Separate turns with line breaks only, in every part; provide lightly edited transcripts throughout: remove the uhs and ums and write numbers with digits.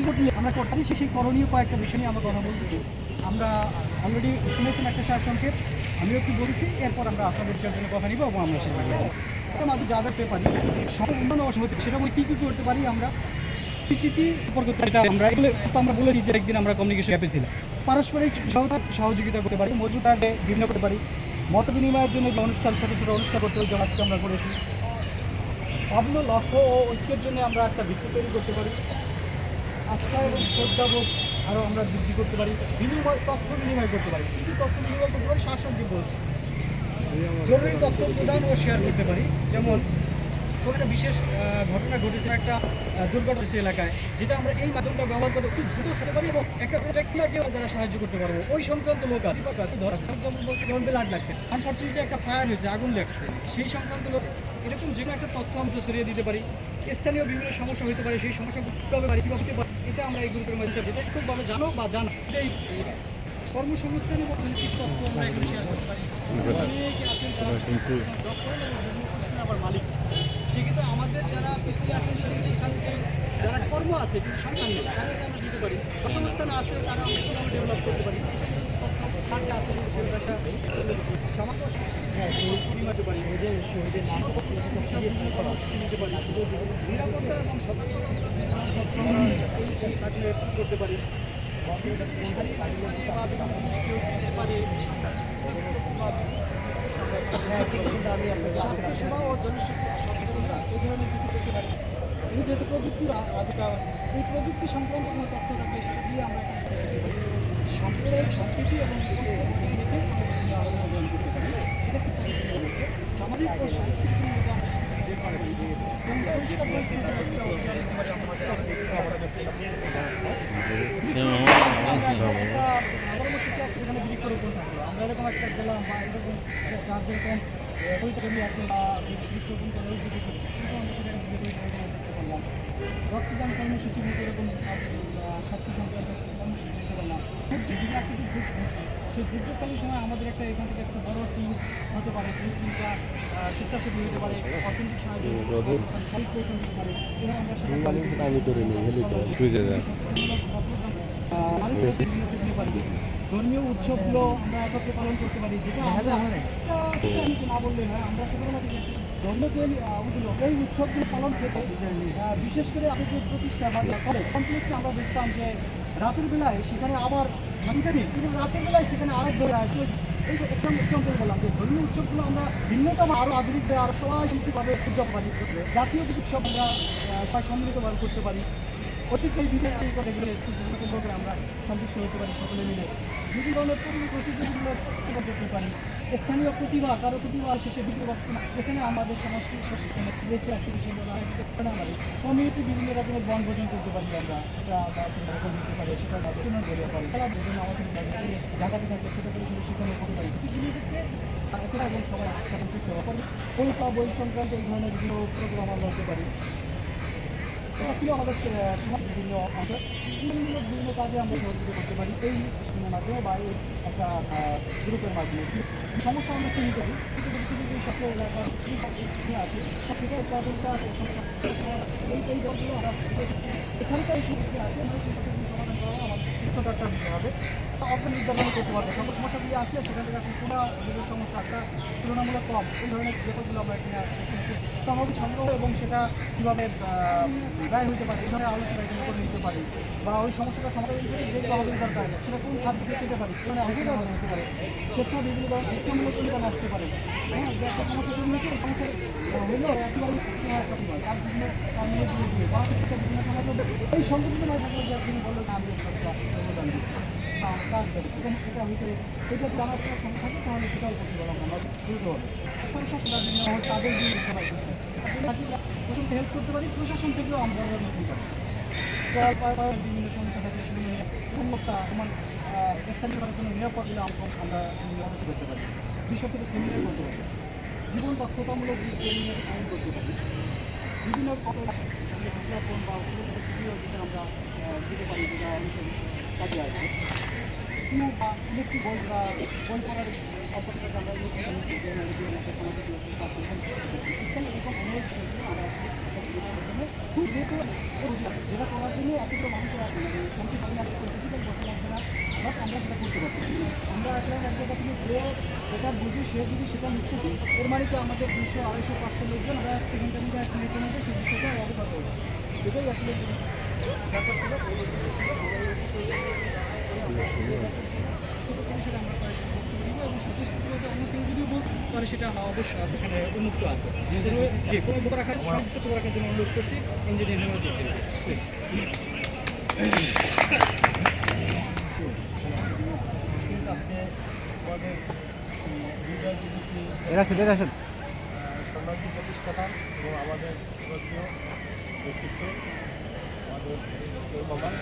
আমরা করতে পারি সেই করণীয় কয়েকটা বিষয় নিয়ে আমরা কথা বলতেছি। আমরা অলরেডি শুনেছেন একটা সারসংক্ষেপ, আমিও একটু বলেছি, এরপর আমরা আপনাদের জন্য কথা নিব এবং আমরা সেভাবে এটা মাঝে যাদের পেপারি অন্যান্য অসঙ্গতি সেটা বলে কী করতে পারি আমরা পিসিপি সম্পর্কে আমরা এগুলো আমরা বলেছি যে একদিন আমরা কমিউনিকেশন অ্যাপে ছিলাম। পারস্পরিক সহযোগিতা করতে পারি, মজুদারে বিভিন্ন করতে পারি, মত বিনিময়ের জন্য যে অনুষ্ঠান ছোটো ছোটো অনুষ্ঠান করতে যেমন আজকে আমরা করেছি। ভাবল লক্ষ্য ও ঐক্যের জন্য আমরা একটা ভিত্তি তৈরি করতে পারি। আস্থা এবং শ্রদ্ধাবোধ আরও আমরা বৃদ্ধি করতে পারি, তথ্য বিনিময় করতে পারি। কী তথ্য বিনিময় করতে পারি? শাসককে বলছি জরুরি তথ্য প্রদান ও শেয়ার করতে পারি। যেমন কোনো একটা বিশেষ ঘটনা ঘটেছে একটা দুর্ঘটনা এলাকায়, যেটা আমরা এই মাধ্যমটা ব্যবহার করে খুব দ্রুত সেতে পারি এবং একটা ব্যক্তিকেও যারা সাহায্য করতে পারবো ওই সংক্রান্ত লোক আছে ধরুন ব্লাড লাগবে, আনফর্চুনেটলি একটা ফায়ার হয়েছে, আগুন লাগছে, সেই সংক্রান্ত লোক এরকম যে কোনো একটা তথ্য আমরা ছড়িয়ে দিতে পারি। স্থানীয় বিভিন্ন সমস্যা হতে পারে, সেই সমস্যাগুলো কীভাবে পারি কীভাবে হতে পারে এটা আমরা এই গ্রুপের মধ্যে যেটা খুব ভালো জানো বা জানা এটাই কর্মসংস্থান এবং অর্থনৈতিক তথ্য আমরা এখানে শেয়ার করতে পারি। অনেকে আছেন যারা আবার মালিক, সেক্ষেত্রে আমাদের যারা পিছিয়ে আছেন সেখান থেকে যারা কর্ম আছে কিন্তু সন্ধান নেই তাদেরকে আমরা দিতে পারি। কর্মসংস্থান আছে তারা আমরা কীভাবে ডেভেলপ করতে পারি, সাহায্য আছে ভাষা সমাজ সংস্কৃতি হতে পারি, কর্মসূচি নিতে পারি, নিরাপত্তা এবং সতর্কতা করতে পারি, স্বাস্থ্যসেবা ও জনসচেতনতা এই ধরনের কিছু করতে পারি। এই যেহেতু প্রযুক্তির অধিকার, এই প্রযুক্তি সংক্রান্ত কোনো তথ্য থাকলে সেটা দিয়ে আমরা সাম্প্রদায়িক সম্প্রীতি এবং সামাজিক ও সাংস্কৃতিক মধ্যে আমরা সেখানে বৃক্ষরোপণ থাকলো, আমরা এরকম একটা গেলাম বা এরকম যার যেরকম জমি আছে বা বৃক্ষরোপণ করে সেটা আমরা সেখানে করতে পারলাম। রক্তদান কর্মসূচি মতো এরকম স্বাস্থ্য সংক্রান্ত কর্মসূচি দিতে পারলাম। যদি একটা সেই দুর্যোগকালীন সময় আমাদের একটা এখান থেকে একটা বড় টিম হতে পারে, সেই টিমটা স্বেচ্ছাসেবী হতে পারে, অর্থনৈতিক সাহায্য দিতে পারে। ধর্মীয় উৎসবগুলো আমরা একত্রে পালন করতে পারি, যেটা না বললে হয়। আমরা শুধুমাত্র ধর্মীয় যে ওগুলো এই উৎসবগুলো পালন করতে বিশেষ করে আমাদের যে প্রতিষ্ঠা বা কমপ্লেক্সে আমরা দেখতাম যে রাতের বেলায় সেখানে আবার কিন্তু রাতের বেলায় সেখানে আরেক ধরে এই যে একদম এক্সাম্পল বললাম যে ধর্মীয় উৎসবগুলো আমরা ভিন্নতম আরও আধুনিকভাবে আরও সবাই শিল্পীভাবে উদযাপন পারি, জাতীয় উৎসব আমরা সবাই সম্মিলিতভাবে করতে পারি। অতীতের বিভিন্ন করে আমরা সন্তুষ্ট হতে পারি সকলে মিলে, বিভিন্ন ধরনের প্রতিযোগিতাগুলো করতে পারি। স্থানীয় প্রতিভা, কারো প্রতিভা শেষে দিতে পারছি না, এখানে আমাদের সংস্কৃতি কমিউনিটি বিভিন্ন রকমের বনভোজন করতে পারি, আমরা দিতে পারি, সেটা আমাদের ঢাকাতে থাকলে সেটা করে সেখানে করতে পারি এবং সবাই কবিতা বই সংক্রান্ত এই ধরনের বিভিন্ন প্রোগ্রাম আমরা হতে পারি। এটা ছিল আমাদের বিভিন্ন অংশ, বিভিন্ন কাজে আমরা সহযোগিতা করতে পারি এই স্কিমের মাধ্যমে বা এই একটা গ্রুপের মাধ্যমে। সমস্যা আমরা চিনি করি স্বাস্থ্য এলাকার আছে সেটা তাদেরটা এই দলগুলো আমরা এখানকার এই সুবিধা আছে সমাধান করা আমার একটা বিষয় হবে। অর্থ নির্ধারণ করতে পারবে, সকল সমস্যাগুলি আসলে সেখান থেকে আসলে কোনো যেগুলো সমস্যা একটা তুলনামূলক কম এই ধরনের ব্যাপারগুলো আমরা এখানে সামগ্রিক সংগ্রহ এবং সেটা কীভাবে ব্যয় হতে পারে এই ধরনের আলোচনা এখানে করে নিতে পারি, বা ওই সমস্যাটা সমাধান করে যেগুলো আমাদের দরকার সেটা কোন খাত থেকে পেতে পারি, সেখানে অসুবিধা হতে পারে, স্বেচ্ছা বিভিন্ন ধরনের শিক্ষামূলক পরিমাণ আসতে পারে। হ্যাঁ, যে একটা সমস্যা তৈরি হয়েছে এই সমস্যা হইলেও একেবারে তার বিভিন্ন কারণে দিয়ে বা বিভিন্ন সমস্যা এই সংগঠিত নয় থাকলে যে তিনি বললেন আমি অবদান দিচ্ছি বা কাজ করি এবং এটা হইতে এটা জানার কোনো সমস্যা থাকে তাহলে সেটাও পসিবল আমরা দ্রুত হবে। স্থানীয় সরকার জন্য তাদের দিয়ে হেল্প করতে পারি, প্রশাসন থেকেও আমরা নতুন পারি বিভিন্ন সমস্যা থাকলে সেগুলো উন্নতটা আমার স্থানীয় কোনো নিরাপদ দিলে আমরা নিরাপদ করতে পারি। বিশেষ করে সেমিনার করতে পারি, জীবন দক্ষতামূলক আইন করতে পারি, বিভিন্ন বিজ্ঞাপন বা ভিডিও যেটা আমরা দিতে পারি যেটা কাজে আসবে, বা ইলেকট্রিক বই বা বই পড়ার অপরটাকে আমরা যেটা করার জন্য কিছু মানুষের সংখ্যা ফিজিক্যাল বসে লাগবে না, বাট আমরা সেটা করতে পারছি। আমরা আসলে এক জায়গা থেকে যে এটা বুঝি সে যদি সেটা লিখতেছি, এর মানে কি আমাদের 200, 250, 500 লোকজন আমরা 1 সেকেন্ডের মধ্যে 1 মিনিটের মধ্যে সেই বিষয়টা অবগত হয়ে যাচ্ছে। এটাই আসলে ব্যাপার ছিল। সেটা আমরা এবং স্বতঃস্ফূর্তভাবে অন্য কেউ যদিও বলতো তাহলে সেটা অবশ্যই এখানে উন্মুক্ত আছে। যে কোনো বক্তব্য রাখার বক্তব্য রাখার জন্য অনুরোধ করছি ইঞ্জিনিয়ারিং
সম্মানিত প্রতিষ্ঠাতা এবং আমাদের শ্রদ্ধেয় ব্যক্তিত্ব আমাদের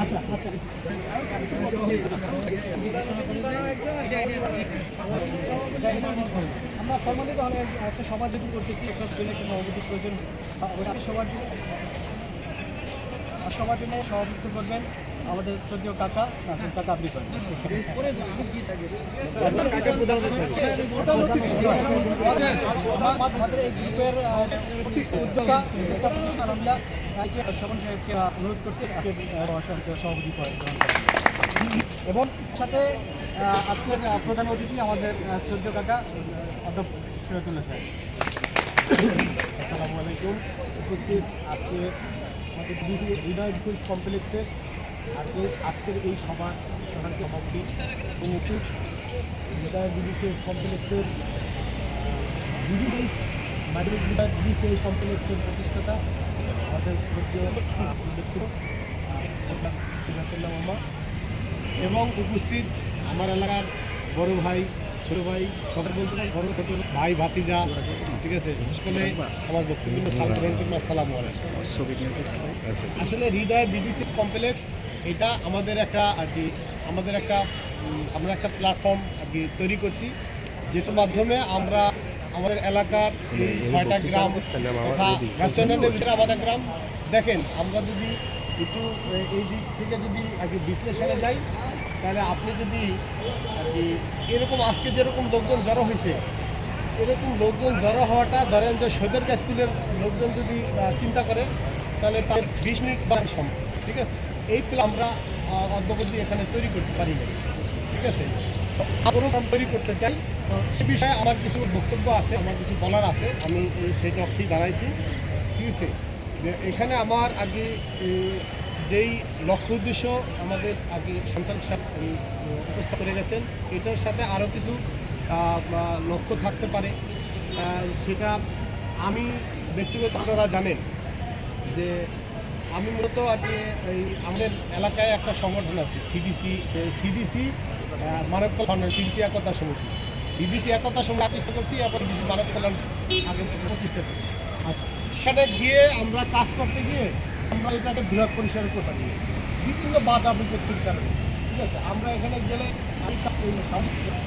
আচ্ছা আচ্ছা আমরা ফর্মালি তাহলে একটা সভা যদি করতেছি একটা জন্য কোনো অবধি প্রয়োজন সবার জন্য সভাপতিত্ব করবেন আমাদের শ্রদ্ধেয় কাকা নাচেন কাকা আপনি করেন আমাদের এই গ্রুপের উদ্যোগা প্রতিষ্ঠান আমরা শ্রবণ সাহেবকে অনুরোধ করছি সভাপতি করেন এবং সাথে আজকের প্রধান অতিথি আমাদের শ্রদ্ধেয় কাকা অধ্যক্ষ সিরাজুল্লাহ সাহেব।
আসসালামু আলাইকুম। উপস্থিত আজকে আমাদের হৃদয় ডিফেন্স কমপ্লেক্সের আজকের এই সভার সভাপতি উপস্থিত হৃদয় ডিফেন্স কমপ্লেক্সের ডিফেন্স কমপ্লেক্সের প্রতিষ্ঠাতা আমাদের শ্রদ্ধেয় ব্যক্তিত্ব সিরাজুল্লাহ মামা এবং উপস্থিত আমার এলাকার বড় ভাই ছোট ভাই সবাই বলতে পারি বড় ছোট ভাই ভাতিজা, ঠিক আছে, সকলে আমার বক্তব্য আসসালামু আলাইকুম। আসলে হৃদয় বিডিসি কমপ্লেক্স এটা আমাদের একটা আর কি আমরা একটা প্ল্যাটফর্ম আর কি তৈরি করছি, যেটার মাধ্যমে আমরা আমাদের এলাকার এই 6টা গ্রাম তথা রেস্টুরেন্টের ভিতরে আমাদের গ্রাম দেখেন, আমরা যদি একটু এই দিক থেকে যদি আর কি বিশ্লেষণে যাই, তাহলে আপনি যদি আর কি এরকম আজকে যেরকম লোকজন জড়ো হয়েছে, এরকম লোকজন জড়ো হওয়াটা ধরেন যে সদরঘাট স্কুলের লোকজন যদি চিন্তা করে তাহলে তার 20 মিনিট বা সম্ভব, ঠিক আছে। এই প্ল্যান আমরা অদ্যবধি এখানে তৈরি করতে পারি না, ঠিক আছে। প্রোগ্রাম তৈরি করতে চাই, সে বিষয়ে আমার কিছু বক্তব্য আছে, আমার কিছু বলার আছে, আমি সেই লক্ষ্যেই দাঁড়াইছি, ঠিক আছে। এখানে আমার আগে যেই লক্ষ্য উদ্দেশ্য আমাদের আগে সঞ্চালক সাহেব উপস্থাপন করে গেছেন, এটার সাথে আরও কিছু লক্ষ্য থাকতে পারে। সেটা আমি ব্যক্তিগত, আপনারা জানেন যে আমি মূলত আর কি এই আমাদের এলাকায় একটা সংগঠন আছে সিডিসি মানব কল্যাণ, সিডিসি একতা সমিতি, সিডিসি একতা সমিতি প্রতিষ্ঠা করছি, এবং সিডিসি মানব কল্যাণ আগে প্রতিষ্ঠা করছি। আচ্ছা, সেখানে গিয়ে আমরা কাজ করতে গিয়ে আমরা এটাকে বৃহৎ পরিসরে করতে পারি বিভিন্ন বাধা বিপত্তির কারণে, ঠিক আছে। আমরা এখানে গেলে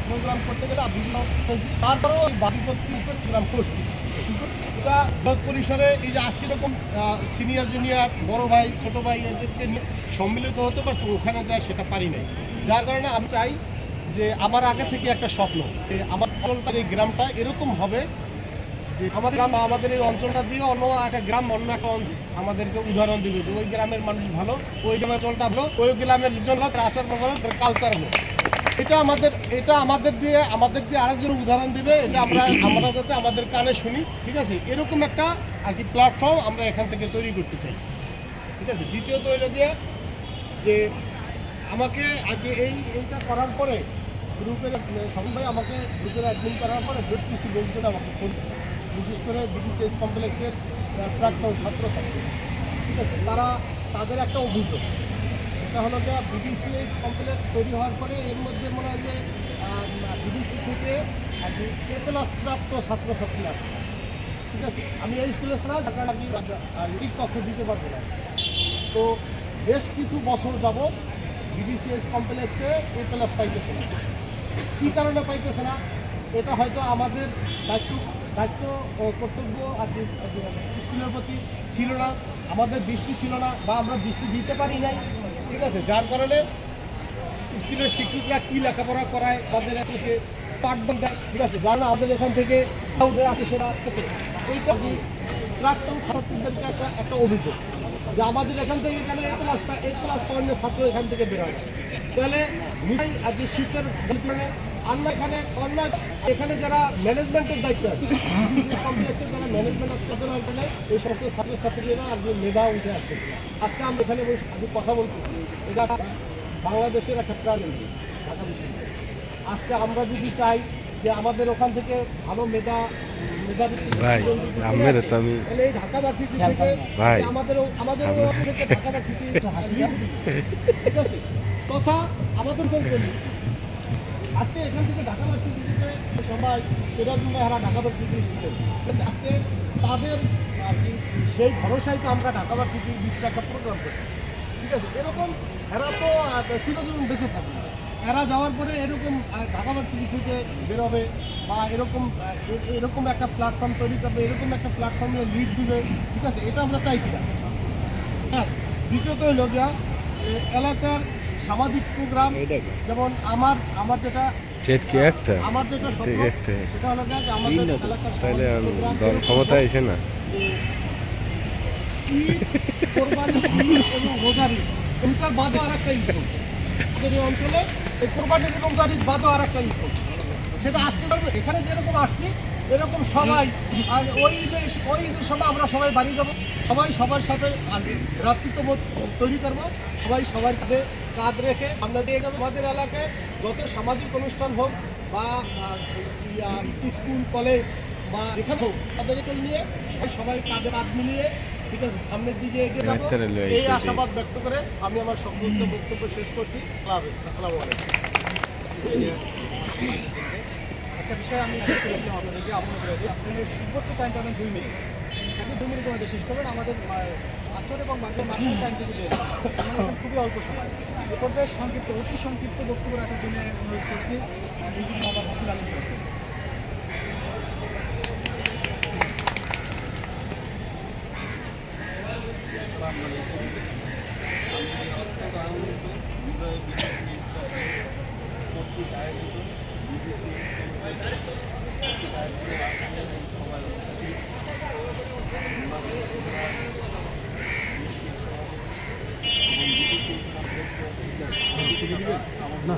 প্রোগ্রাম করতে গেলে বিভিন্ন তারপরেও ওই বাধিপত্তির উপর প্রোগ্রাম করছি, এটা বৃহৎ পরিসরে এই যে আজকে এরকম সিনিয়র জুনিয়র বড় ভাই ছোটো ভাই এদেরকে নিয়ে সম্মিলিত হতে পারছি, ওখানে যায় সেটা পারি নাই। যার কারণে আমি চাই যে আমার আগে থেকে একটা স্বপ্ন যে আমার অঞ্চলটার এই গ্রামটা এরকম হবে যে আমাদের গ্রাম আমাদের এই অঞ্চলটা দিয়ে অন্য একটা গ্রাম অন্য একটা অঞ্চল আমাদেরকে উদাহরণ দিবে যে ওই গ্রামের মানুষ ভালো, ওই গ্রামের অঞ্চলটা ভালো, ওই গ্রামের লোকজন ভালো, তার আচার ভালো, তার কালচার ভালো। এটা আমাদের দিয়ে আরেকজন উদাহরণ দিবে, এটা আমরা যাতে আমাদের কানে শুনি, ঠিক আছে। এরকম একটা আর কি প্ল্যাটফর্ম আমরা এখান থেকে তৈরি করতে চাই, ঠিক আছে। দ্বিতীয়ত হইল দিয়ে যে আমাকে আর কি এইটা করার পরে গ্রুপের সবাই আমাকে গ্রুপের অ্যাডমিন করার পরে বেশ কিছু লোকজন আমাকে ফোন দিচ্ছে, বিশেষ করে বিডিসিএস কমপ্লেক্সের প্রাক্তন ছাত্রছাত্রী, ঠিক আছে। তাদের একটা অভিযোগ, সেটা হলো যে বিডিসিএস কমপ্লেক্স তৈরি হওয়ার পরে এর মধ্যে মনে হয় যে বিডিসি থেকে আর কি A+ প্রাপ্ত ছাত্রছাত্রী আছে, ঠিক আছে। আমি এই স্কুলে না যার আমি ঠিক তথ্য দিতে পারবো না। তো বেশ কিছু বছর যাবৎ বিডিসিএস কমপ্লেক্সে A+ পাইতেছে না। কী কারণে পাইতেছে না, এটা হয়তো আমাদের দায়িত্ব কর্তব্য আর কি স্কুলের প্রতি ছিল না, আমাদের দৃষ্টি ছিল না, বা আমরা দৃষ্টি দিতে পারি নাই, ঠিক আছে। যার কারণে স্কুলের শিক্ষকরা কি লেখাপড়া করায় তাদের একটা পাঠদান দেয়, ঠিক আছে, যারা আমাদের এখান থেকে উঠে আসে সেটা আসতেছে। এইটা কি প্রাক্তন ছাত্রদেরকে একটা অভিযোগ যে আমাদের এখান থেকে এখানে এই ক্লাস পয়েন্টের ছাত্র এখান থেকে বের হয়। তাহলে নিজেই আজকে শীতের মানে আমরা এখানে যারা ম্যানেজমেন্টের দায়িত্ব আছে, কমপ্লেক্সে যারা ম্যানেজমেন্ট আছে তাদের অঞ্চলে এই সমস্ত ছাত্রছাত্রীরা আর মেধা উঠে আসতেছে। আজকে আমরা এখানে বসে আমি কথা বলতেছি, এটা বাংলাদেশের একটা প্রাণকেন্দ্র ঢাকা বিশ্ববিদ্যালয়। আজকে আমরা যদি চাই যে আমাদের ওখান থেকে ভালো মেধাবী
ভাই আমের তো আমি
তাহলে এই ঢাকা ভার্সিটি থেকে
ভাই,
আমাদের থেকে ঢাকা ভার্সিটি, ঠিক আছে, তথা আমাদের করি আজকে এখান থেকে ঢাকা ভার্সিটি থেকে সবাই সেরকম এরা ঢাকা ভার্সিটি স্টুডেন্ট, ঠিক আছে, আজকে তাদের আর কি সেই ভরসায় তো আমরা ঢাকা ভার্সিটির ভিতরে একটা প্রোগ্রাম করি, ঠিক আছে। এরকম এরা তো চিরজীবন বেঁচে থাকবে, এরা যাওয়ার পরে এরকম ঢাকা ভার্সিটি থেকে বেরোবে বা এরকম একটা প্ল্যাটফর্ম তৈরি করবে, এরকম একটা প্ল্যাটফর্মে লিড দিবে, ঠিক আছে, এটা আমরা চাইছি না। হ্যাঁ, দ্বিতীয়ত হলো যে এলাকার সামাজিক প্রোগ্রাম, যেমন আমার যেটা
কি একটা
আমার যেটা স্বপ্ন,
একটা
সেটা হলো যে আমাদের এলাকার
তাহলে
সামাজিক প্রোগ্রাম,
দল ক্ষমতা এসে না
ঈদ, কোরবানি ঈদ এবং রোজার ঈদ, ওইটার বাদও আর একটা ঈদ হবে। আমাদের এই অঞ্চলে এই কোরবানি এবং রোজার ঈদ বাদও আর একটা ঈদ হবে। সেটা আসতে পারবে, এখানে যেরকম আসছি এরকম সবাই, আর ওই ঈদের সময় আমরা সবাই বাড়ি যাবো, সবাই সবার সাথে ভ্রাতৃত্ববোধ তৈরি করবো, সবাই সবার সাথে কাঁধ রেখে আমরা দিয়ে যাবো। আমাদের এলাকায় যত সামাজিক অনুষ্ঠান হোক বা স্কুল কলেজ বা যেখানে হোক তাদের নিয়ে সবাই কাঁধে কাঁধ মিলিয়ে, ঠিক আছে, সামনের দিকে এগিয়ে যাবো, এই আশাবাদ ব্যক্ত করে আমি আমার সংক্ষিপ্ত বক্তব্য শেষ করছি। আসসালামু আলাইকুম।
একটা বিষয় আমি আশা করেছিলাম আপনাদেরকে, আপনাদের সর্বোচ্চ টাইম পাবেন 2 মিনিট, আপনি 2 মিনিটের মধ্যে শেষ করবেন। আমাদের আসর এবং মাঝের টাইম থেকে যেতে মানে এখন খুবই অল্প সময়। এ পর্যায়ে অতি সংক্ষিপ্ত বক্তব্য রাখার জন্য অনুরোধ করছি ইঞ্জিনিয়ার মোহাম্মদ হাফিজ আলম স্যারকে।
না